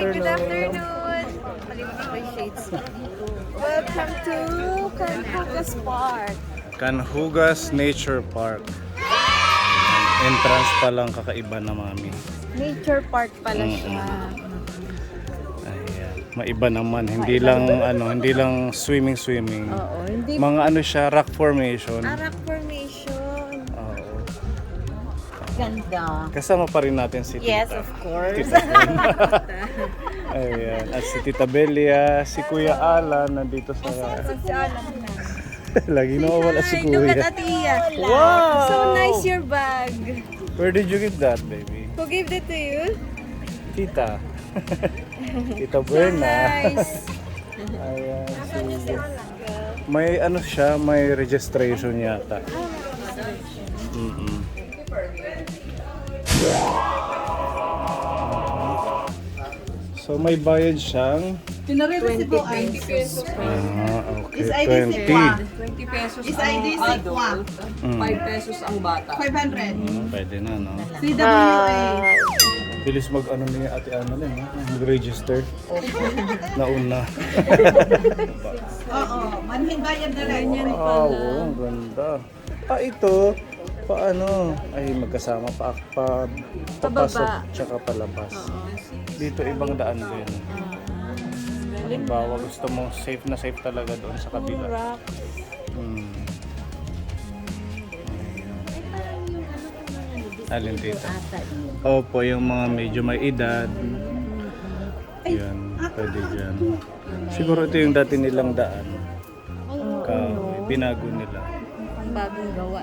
Good afternoon. Welcome to Canhugas Park. Canhugas Nature Park. Entrance pa lang kakaiba na mami. Nature Park pala siya. Ayan. Maiba naman, hindi lang swimming. Oo, hindi Mga ano siya, rock formation. rock formation. Oo. Ganda. Kasama pa rin natin si Tita. Yes, of course. Tita Gwen. Ayan. At si Tita Belia, si Kuya Alan nandito sa... Si Alan na. Lagi nawawala si Look Kuya. at Atiya. Wow! So nice your bag. Where did you get that, baby? Who gave that to you? Tita. Tita Buena. Nice. Ayan. So, may ano siya, may registration yata. So may bayad siyang 20 pesos. okay, 20. 20 pesos Is ang ID adult, Sigma. 5 pesos ang bata. 500. Pwede na, no? CWA. Bilis mag-ano ni Ate Ana din, no? Mag-register. Nauna. Oo, manhing bayad na rin yan. Wow, ang ganda. Ito, paano? Ay, magkasama papasok tsaka palabas. Dito ibang daan din. Halimbawa, gusto mo safe na safe talaga doon sa kabila. Alin dito? Opo, yung mga medyo may edad. Yan, pwede dyan. Siguro ito yung dati nilang daan. Binago nila. Ang bagong gawa.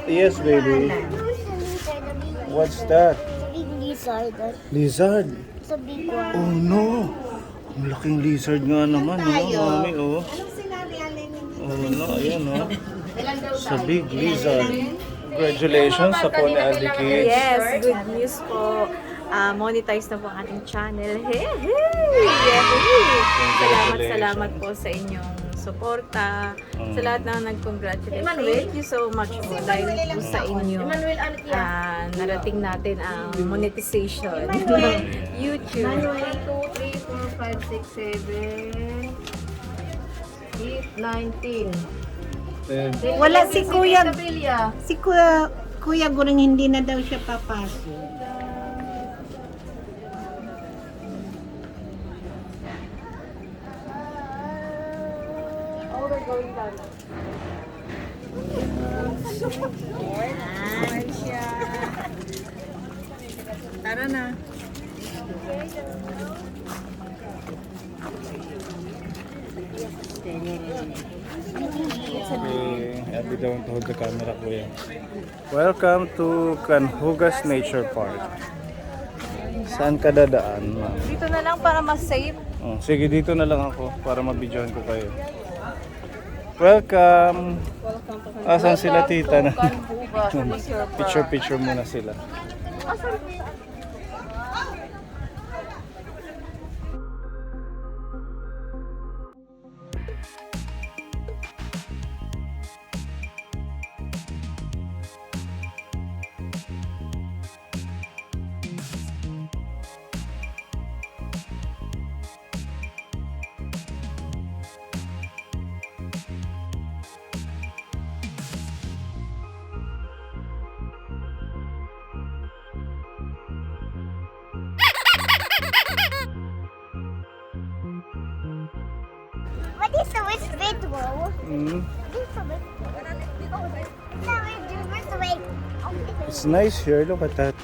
Yes, baby. What's that? Big lizard. Lizard. It's a big one. Oh no! Ang laking lizard nga naman, no? Mami, oh. Anong sinabi, Alin? Oh no, ayan, oh. Sa big lizard. Congratulations sa po ni Aldi Kids. Yes, good news po. Monetize na po ang ating channel. Hey! Salamat po sa inyong suporta. Sa lahat na nag-congratulate. Thank you so much po dahil po sa inyo. Narating natin ang monetization. YouTube. 1, 2, 3, 4, 5, 6, 7, 8, 19. Wala si Kuya. Belia. Si Kuya Guring hindi na daw siya papasok. Oh, we're going down. Tara na. Okay, Abby don't hold the camera, kuya. Welcome to Canhugas Nature Park. Saan ka dadaan, ma'am? Dito na lang para mas safe. Oh, sige, dito na lang ako para mabidyohan ko kayo. Welcome! Asan sila tita na? Picture muna sila. What is the worst video? Mm. Wait. It's nice here. Look at that.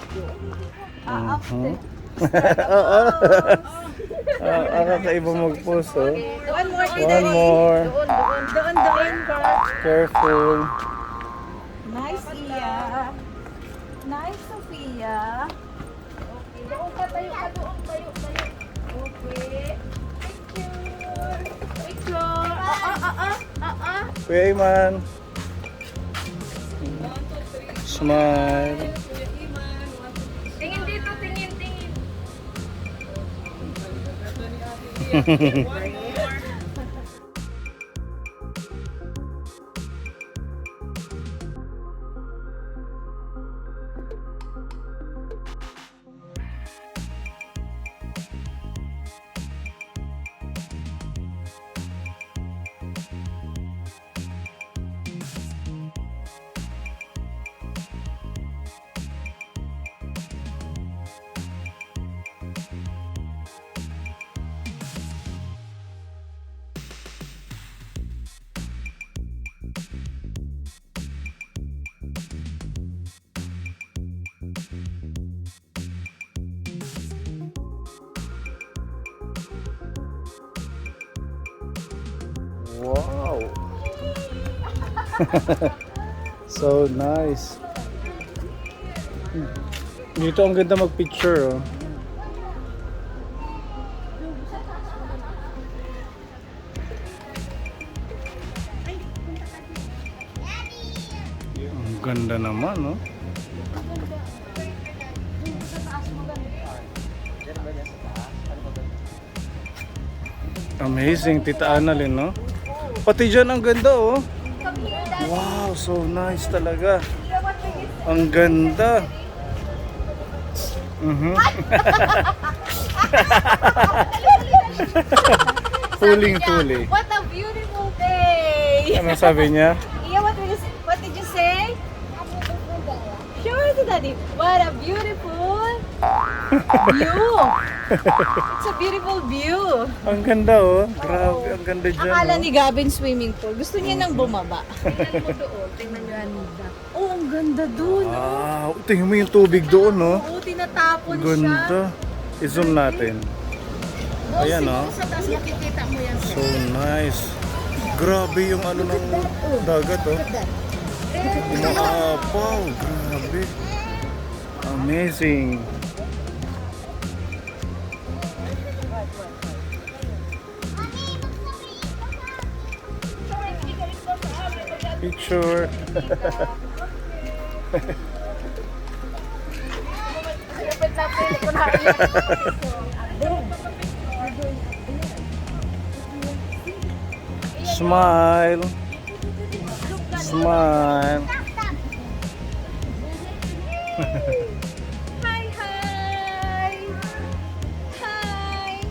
Kakaiba mag-post, oh. One more. One more. Doon. Careful. Nice, Iya. Nice, Sophia. Okay, doon ka, tayo. Okay. Picture. Kuya Iman. Smile. Tingin dito, tingin. Wow. So nice. Dito ang ganda mag-picture, oh. Ang ganda naman, no? Amazing, Tita Annalyn, no? Pati dyan ang ganda, oh. Wow, so nice talaga. Ang ganda. Tuling-tuli. What a beautiful day! Ano sabi niya? Yeah, what did you say? Sure to daddy. What a beautiful view! It's a beautiful view. Ang ganda, oh. Grabe, ang ganda dyan, Akala oh. ni Gavin swimming pool. Gusto niya nang bumaba. Tingnan mo doon. Tingnan niyo yan. Oh, ang ganda doon. Wow, tingnan mo yung tubig doon, no? Oo, tinatapon siya. Ganda. I-zoom natin. Ayan, no? Sa taas nakikita mo yan. So nice. Grabe yung ano ng dagat, oh. Umaapaw. Grabe. Amazing. Picture. Smile. Smile. Hi, hi! Hi!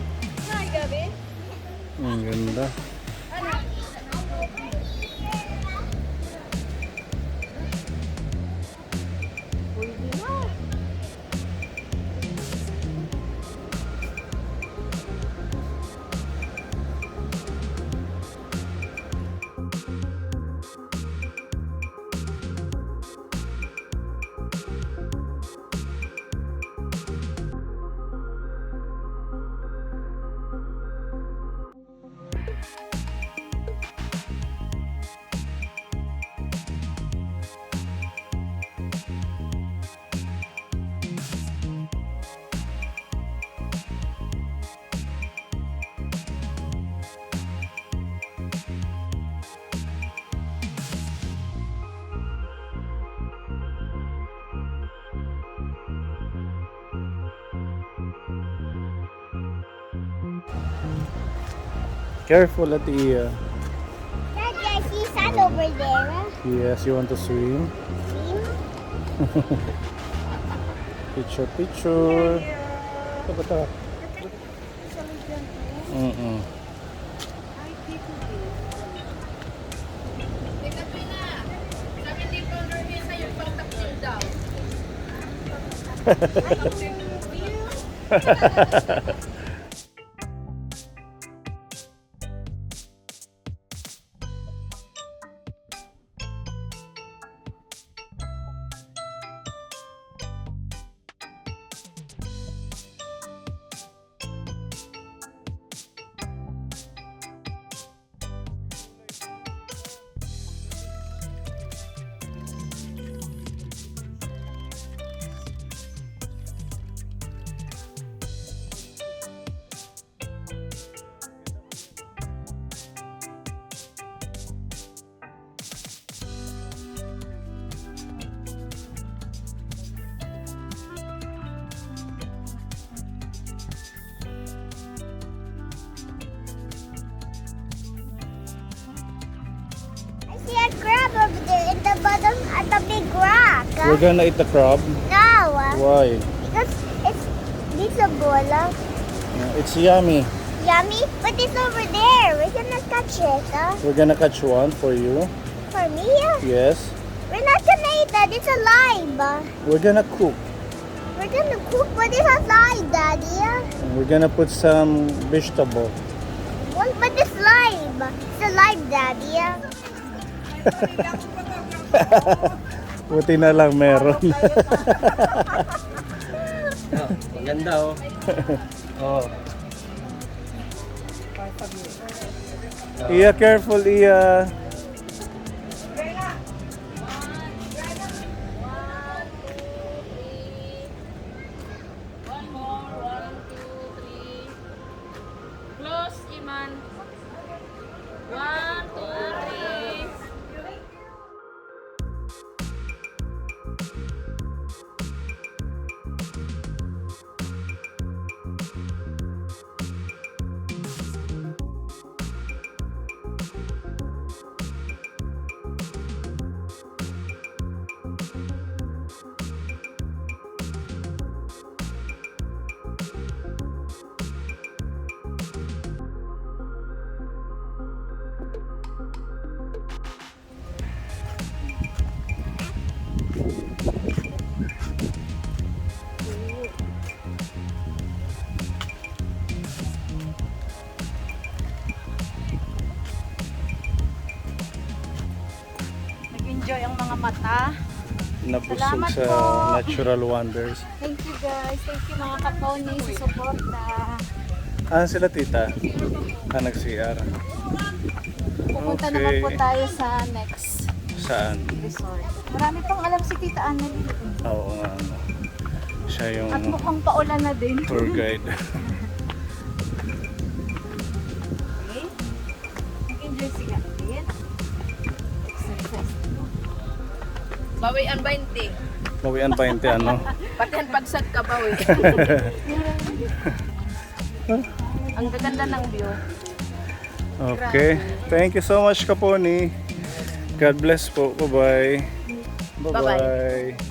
Hi, Gavin. Ang ganda. Careful, Atia. Dad, I see sand over there. Yes, you want to swim? See? Picture, picture. Ito. I see a crab over there in the bottom at the big rock. We're gonna eat the crab. No, Why? because it's a bola. It's yummy. Yummy, but it's over there. We're gonna catch it. We're gonna catch one for you. For me? Yes. We're not gonna eat that. It's alive. We're gonna cook. We're gonna cook, but it's alive, Daddy. And we're gonna put some vegetable. What? But it's live. It's alive, Daddy. Buti na lang meron. Maganda, oh. Oh. Iya, careful, Iya. One more, 1, 2, 3. Close, Iman. 1, 2, 3. Nag-enjoy ang mga mata. Nabusog Salamat sa po. natural wonders. Thank you guys. Thank you mga kaponi sa suporta. Ah, sila tita? Ah, nag-CR. Pupunta Okay. naman po tayo sa next Saan? resort. Marami pang alam si Tita Annalyn. Oo nga, ano. Siya yung At mukhang paulan na din. tour guide. Okay. Nag-enjoy si Annalyn. Exercise. Bawi ang 20. Bawian pa yung ano. Pati ang pagsat ka bawi. Ang gaganda ng view. Okay. Thank you so much, Kaponi. God bless po. Bye-bye. Bye-bye. Bye-bye.